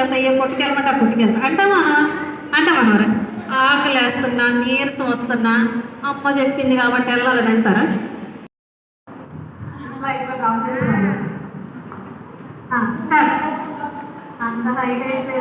వెళ్తా, ఏ పుట్టుకెళ్ళమంటే ఆ పుట్టుకెళ్తా అంటామనవరే. ఆకలి వేస్తున్నా, నీరసం వస్తున్నా, అమ్మ చెప్పింది కాబట్టి వెళ్ళాలని వెళ్తారా? అంత హైగా అయితే